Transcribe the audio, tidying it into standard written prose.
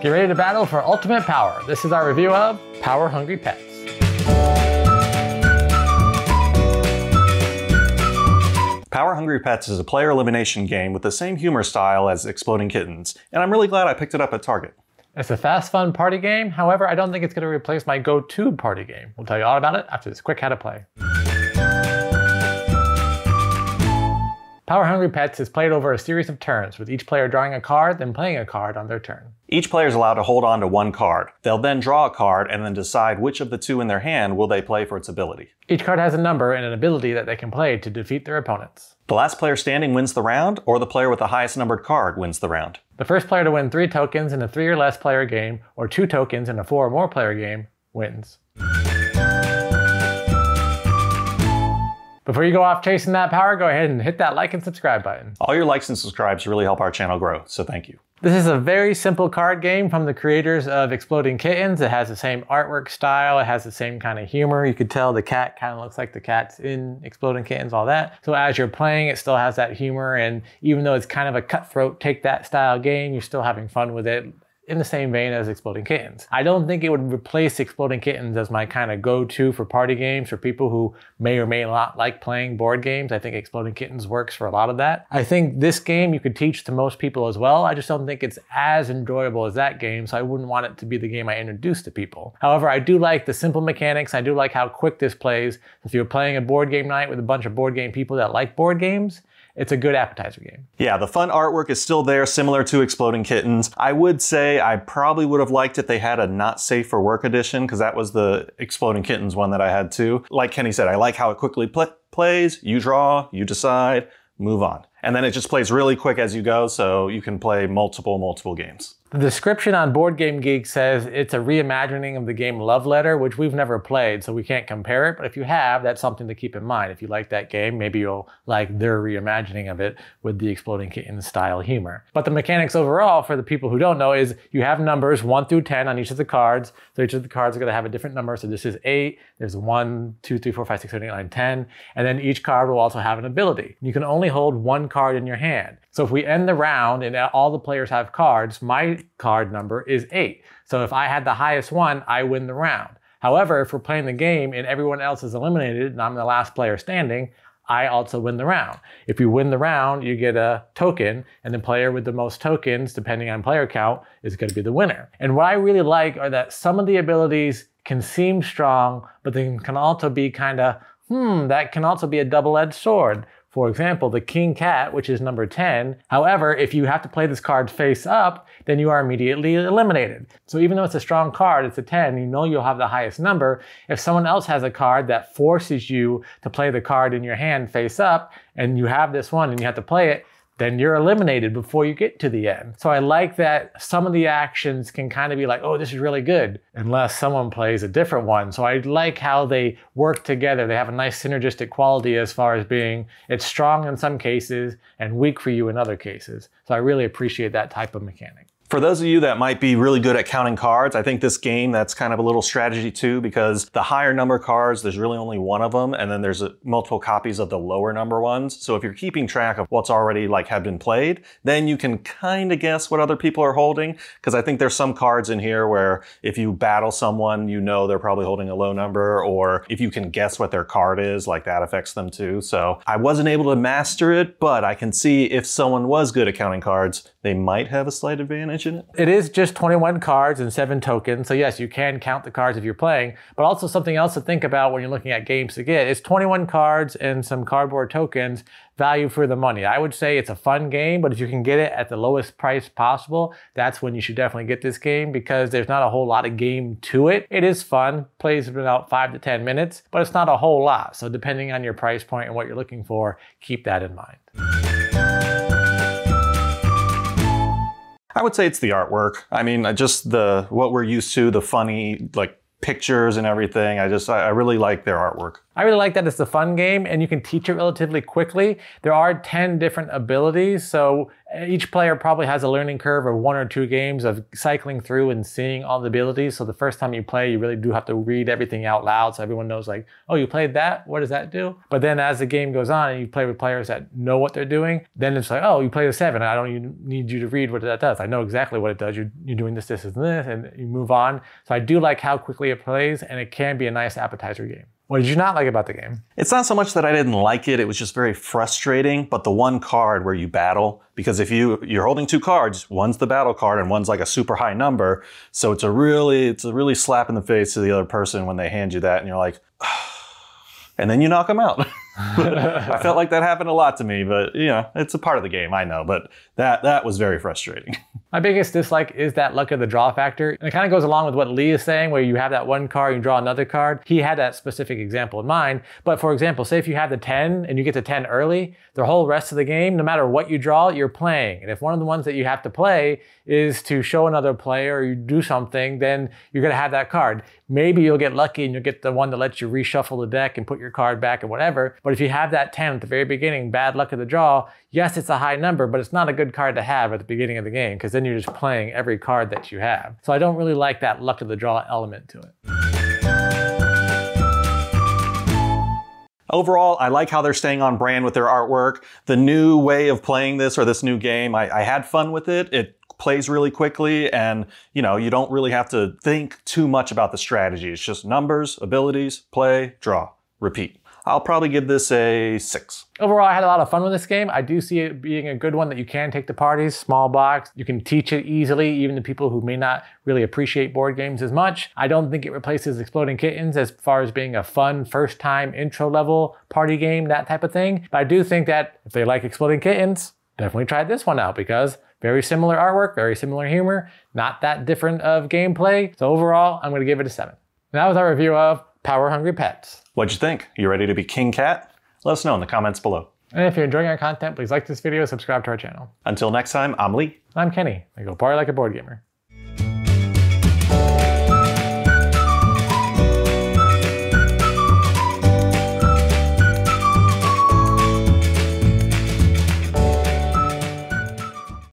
Get ready to battle for ultimate power. This is our review of Power Hungry Pets. Power Hungry Pets is a player elimination game with the same humor style as Exploding Kittens, and I'm really glad I picked it up at Target. It's a fast, fun party game. However, I don't think it's going to replace my go-to party game. We'll tell you all about it after this quick how to play. Power Hungry Pets is played over a series of turns, with each player drawing a card, then playing a card on their turn. Each player is allowed to hold on to one card. They'll then draw a card and then decide which of the two in their hand will they play for its ability. Each card has a number and an ability that they can play to defeat their opponents. The last player standing wins the round, or the player with the highest numbered card wins the round. The first player to win 3 tokens in a 3 or less player game, or 2 tokens in a 4 or more player game, wins. Before you go off chasing that power, go ahead and hit that like and subscribe button. All your likes and subscribes really help our channel grow, so thank you. This is a very simple card game from the creators of Exploding Kittens. It has the same artwork style, it has the same kind of humor. You could tell the cat kind of looks like the cats in Exploding Kittens, all that. So as you're playing, it still has that humor, and even though it's kind of a cutthroat take that style game, you're still having fun with it, in the same vein as Exploding Kittens. I don't think it would replace Exploding Kittens as my kind of go-to for party games for people who may or may not like playing board games. I think Exploding Kittens works for a lot of that. I think this game you could teach to most people as well. I just don't think it's as enjoyable as that game, so I wouldn't want it to be the game I introduce to people. However, I do like the simple mechanics. I do like how quick this plays. If you're playing a board game night with a bunch of board game people that like board games, it's a good appetizer game. Yeah, the fun artwork is still there, similar to Exploding Kittens. I would say I probably would have liked it if they had a not safe for work edition, because that was the Exploding Kittens one that I had too. Like Kenny said, I like how it quickly plays. You draw, you decide, move on. And then it just plays really quick as you go, so you can play multiple games. The description on Board Game Geek says it's a reimagining of the game Love Letter, which we've never played, so we can't compare it. But if you have, that's something to keep in mind. If you like that game, maybe you'll like their reimagining of it with the Exploding Kittens style humor. But the mechanics overall, for the people who don't know, is you have numbers 1 through 10 on each of the cards. So each of the cards are going to have a different number. So this is 8. There's 1, 2, 3, 4, 5, 6, 7, 8, 9, 10. And then each card will also have an ability. You can only hold 1 card in your hand. So if we end the round and all the players have cards, my card number is 8. So if I had the highest one, I win the round. However, if we're playing the game and everyone else is eliminated and I'm the last player standing, I also win the round. If you win the round, you get a token, and the player with the most tokens, depending on player count, is going to be the winner. And what I really like are that some of the abilities can seem strong, but they can also be kind of, that can also be a double-edged sword. For example, the King Cat, which is number 10. However, if you have to play this card face up, then you are immediately eliminated. So even though it's a strong card, it's a 10, you know you'll have the highest number. If someone else has a card that forces you to play the card in your hand face up, and you have this one and you have to play it, then you're eliminated before you get to the end. So I like that some of the actions can kind of be like, oh, this is really good, unless someone plays a different one. So I like how they work together. They have a nice synergistic quality as far as being, it's strong in some cases and weak for you in other cases. So I really appreciate that type of mechanic. For those of you that might be really good at counting cards, I think this game, that's kind of a little strategy too, because the higher number cards, there's really only one of them, and then there's multiple copies of the lower number ones. So if you're keeping track of what's already have been played, then you can kind of guess what other people are holding, because I think there's some cards in here where if you battle someone, you know they're probably holding a low number, or if you can guess what their card is, that affects them too. So I wasn't able to master it, but I can see if someone was good at counting cards, they might have a slight advantage in it. It is just 21 cards and 7 tokens. So yes, you can count the cards if you're playing, but also something else to think about when you're looking at games to get is 21 cards and some cardboard tokens, value for the money. I would say it's a fun game, but if you can get it at the lowest price possible, that's when you should definitely get this game, because there's not a whole lot of game to it. It is fun, plays about 5 to 10 minutes, but it's not a whole lot. So depending on your price point and what you're looking for, keep that in mind. I would say it's the artwork. I mean, just what we're used to, the funny pictures and everything. I really like their artwork. I really like that it's a fun game and you can teach it relatively quickly. There are 10 different abilities, so each player probably has a learning curve of 1 or 2 games of cycling through and seeing all the abilities. So the first time you play, you really do have to read everything out loud so everyone knows like, oh, you played that? What does that do? But then as the game goes on and you play with players that know what they're doing, then it's like, oh, you played a 7. I don't even need you to read what that does. I know exactly what it does. You're doing this, this, and this, and you move on. So I do like how quickly it plays, and it can be a nice appetizer game. What did you not like about the game? It's not so much that I didn't like it, it was just very frustrating, but the one card where you battle, because if you're holding 2 cards, one's the battle card and one's like a super high number, so it's a really slap in the face to the other person when they hand you that and you're like, and then you knock them out. I felt like that happened a lot to me, but you know, it's a part of the game, I know, but that was very frustrating. My biggest dislike is that luck of the draw factor. And it kind of goes along with what Lee is saying, where you have that one card, you draw another card. He had that specific example in mind. But for example, say if you have the 10 and you get to 10 early, the whole rest of the game, no matter what you draw, you're playing. And if one of the ones that you have to play is to show another player or you do something, then you're gonna have that card. Maybe you'll get lucky and you'll get the one that lets you reshuffle the deck and put your card back and whatever. But if you have that 10 at the very beginning, bad luck of the draw, yes, it's a high number, but it's not a good card to have at the beginning of the game because then you're just playing every card that you have. So I don't really like that luck of the draw element to it. Overall, I like how they're staying on brand with their artwork. The new way of playing this, or this new game, I had fun with it. It plays really quickly and you know, you don't really have to think too much about the strategy. It's just numbers, abilities, play, draw, repeat. I'll probably give this a 6. Overall, I had a lot of fun with this game. I do see it being a good one that you can take to parties, small box. You can teach it easily, even to people who may not really appreciate board games as much. I don't think it replaces Exploding Kittens as far as being a fun first time intro level party game, that type of thing. But I do think that if they like Exploding Kittens, definitely try this one out because very similar artwork, very similar humor, not that different of gameplay. So overall, I'm gonna give it a 7. And that was our review of Power Hungry Pets. What'd you think? You ready to be King Cat? Let us know in the comments below. And if you're enjoying our content, please like this video, subscribe to our channel. Until next time, I'm Lee. I'm Kenny. I go party like a board gamer.